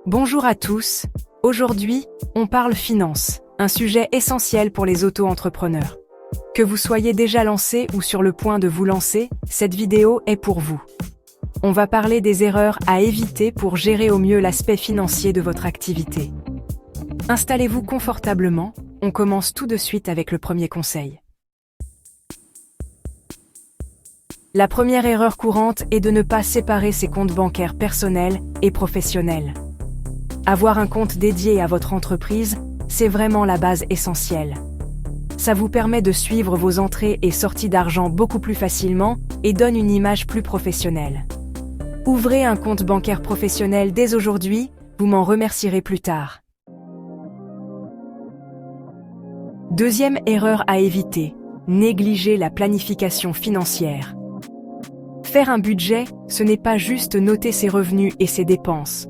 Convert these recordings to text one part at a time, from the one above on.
Bonjour à tous. Aujourd'hui, on parle finance, un sujet essentiel pour les auto-entrepreneurs. Que vous soyez déjà lancé ou sur le point de vous lancer, cette vidéo est pour vous. On va parler des erreurs à éviter pour gérer au mieux l'aspect financier de votre activité. Installez-vous confortablement, on commence tout de suite avec le premier conseil. La première erreur courante est de ne pas séparer ses comptes bancaires personnels et professionnels. Avoir un compte dédié à votre entreprise, c'est vraiment la base essentielle. Ça vous permet de suivre vos entrées et sorties d'argent beaucoup plus facilement et donne une image plus professionnelle. Ouvrez un compte bancaire professionnel dès aujourd'hui, vous m'en remercierez plus tard. Deuxième erreur à éviter, négliger la planification financière. Faire un budget, ce n'est pas juste noter ses revenus et ses dépenses.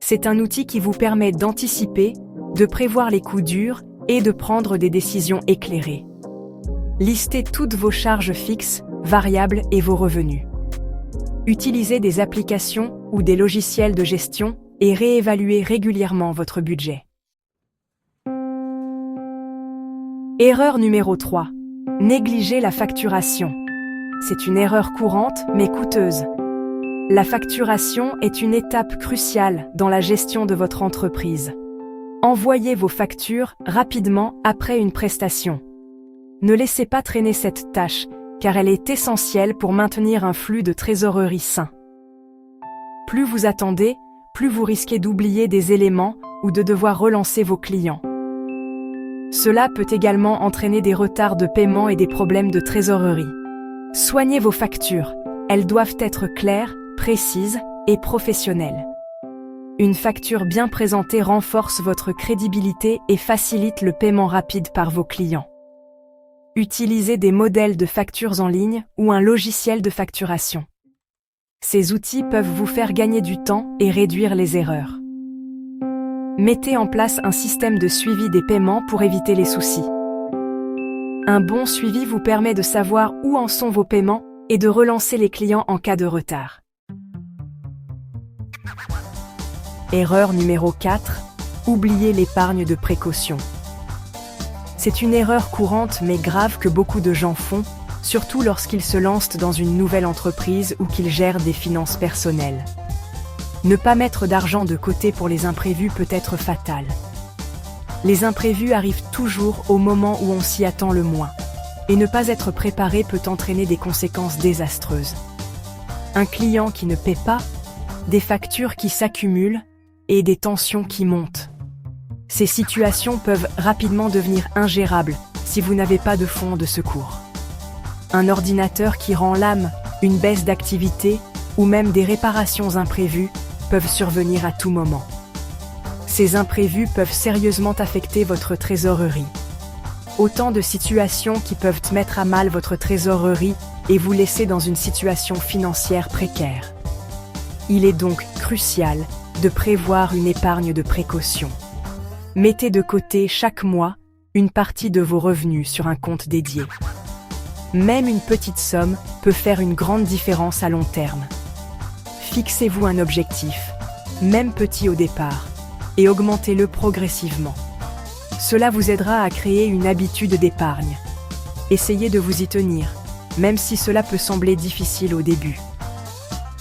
C'est un outil qui vous permet d'anticiper, de prévoir les coups durs et de prendre des décisions éclairées. Listez toutes vos charges fixes, variables et vos revenus. Utilisez des applications ou des logiciels de gestion et réévaluez régulièrement votre budget. Erreur numéro 3. Négliger la facturation. C'est une erreur courante mais coûteuse. La facturation est une étape cruciale dans la gestion de votre entreprise. Envoyez vos factures rapidement après une prestation. Ne laissez pas traîner cette tâche, car elle est essentielle pour maintenir un flux de trésorerie sain. Plus vous attendez, plus vous risquez d'oublier des éléments ou de devoir relancer vos clients. Cela peut également entraîner des retards de paiement et des problèmes de trésorerie. Soignez vos factures, elles doivent être claires, précises et professionnelles. Une facture bien présentée renforce votre crédibilité et facilite le paiement rapide par vos clients. Utilisez des modèles de factures en ligne ou un logiciel de facturation. Ces outils peuvent vous faire gagner du temps et réduire les erreurs. Mettez en place un système de suivi des paiements pour éviter les soucis. Un bon suivi vous permet de savoir où en sont vos paiements et de relancer les clients en cas de retard. Erreur numéro 4. Oubliez l'épargne de précaution. C'est une erreur courante mais grave que beaucoup de gens font, surtout lorsqu'ils se lancent dans une nouvelle entreprise ou qu'ils gèrent des finances personnelles. Ne pas mettre d'argent de côté pour les imprévus peut être fatal. Les imprévus arrivent toujours au moment où on s'y attend le moins, et ne pas être préparé peut entraîner des conséquences désastreuses. Un client qui ne paie pas, des factures qui s'accumulent, et des tensions qui montent. Ces situations peuvent rapidement devenir ingérables si vous n'avez pas de fonds de secours. Un ordinateur qui rend l'âme, une baisse d'activité ou même des réparations imprévues peuvent survenir à tout moment. Ces imprévus peuvent sérieusement affecter votre trésorerie. Autant de situations qui peuvent mettre à mal votre trésorerie et vous laisser dans une situation financière précaire. Il est donc crucial de prévoir une épargne de précaution. Mettez de côté chaque mois une partie de vos revenus sur un compte dédié. Même une petite somme peut faire une grande différence à long terme. Fixez-vous un objectif, même petit au départ, et augmentez-le progressivement. Cela vous aidera à créer une habitude d'épargne. Essayez de vous y tenir, même si cela peut sembler difficile au début.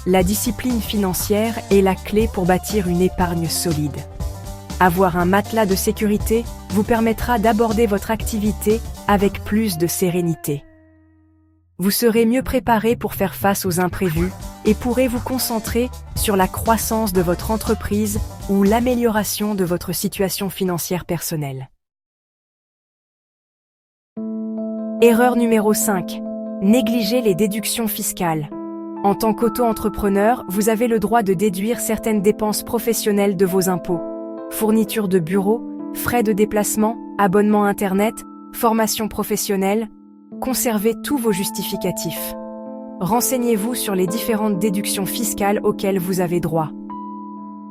La discipline financière est la clé pour bâtir une épargne solide. Avoir un matelas de sécurité vous permettra d'aborder votre activité avec plus de sérénité. Vous serez mieux préparé pour faire face aux imprévus et pourrez vous concentrer sur la croissance de votre entreprise ou l'amélioration de votre situation financière personnelle. Erreur numéro 5. Négliger les déductions fiscales. En tant qu'auto-entrepreneur, vous avez le droit de déduire certaines dépenses professionnelles de vos impôts. Fourniture de bureau, frais de déplacement, abonnement Internet, formation professionnelle. Conservez tous vos justificatifs. Renseignez-vous sur les différentes déductions fiscales auxquelles vous avez droit.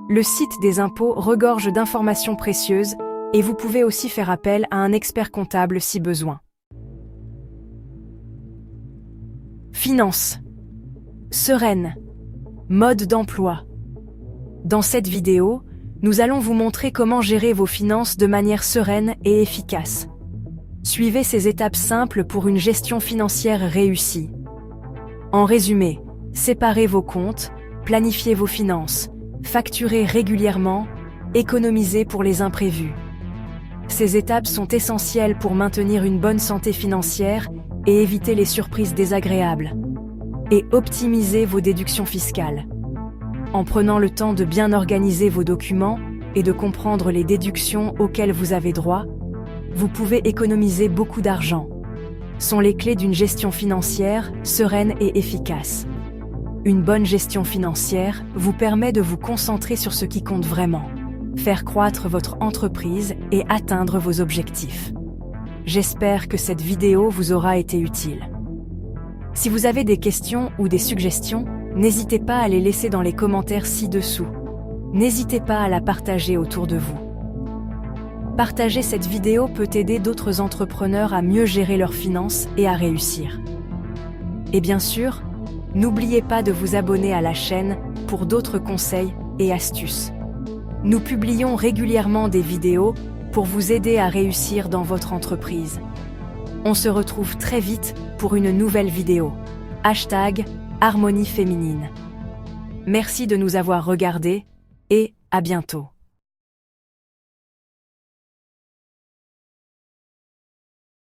Le site des impôts regorge d'informations précieuses et vous pouvez aussi faire appel à un expert comptable si besoin. Finances. Sereine. Mode d'emploi. Dans cette vidéo, Nous allons vous montrer comment gérer vos finances de manière sereine et efficace. Suivez ces étapes simples pour une gestion financière réussie. En résumé, séparez vos comptes, planifiez vos finances, facturez régulièrement, économisez pour les imprévus. Ces étapes sont essentielles pour maintenir une bonne santé financière et éviter les surprises désagréables. Et optimisez vos déductions fiscales. En prenant le temps de bien organiser vos documents et de comprendre les déductions auxquelles vous avez droit, vous pouvez économiser beaucoup d'argent. Sont les clés d'une gestion financière sereine et efficace. Une bonne gestion financière vous permet de vous concentrer sur ce qui compte vraiment, faire croître votre entreprise et atteindre vos objectifs. J'espère que cette vidéo vous aura été utile. Si vous avez des questions ou des suggestions, n'hésitez pas à les laisser dans les commentaires ci-dessous. N'hésitez pas à la partager autour de vous. Partager cette vidéo peut aider d'autres entrepreneurs à mieux gérer leurs finances et à réussir. Et bien sûr, n'oubliez pas de vous abonner à la chaîne pour d'autres conseils et astuces. Nous publions régulièrement des vidéos pour vous aider à réussir dans votre entreprise. On se retrouve très vite pour une nouvelle vidéo. #Harmonie féminine. Merci de nous avoir regardés et à bientôt.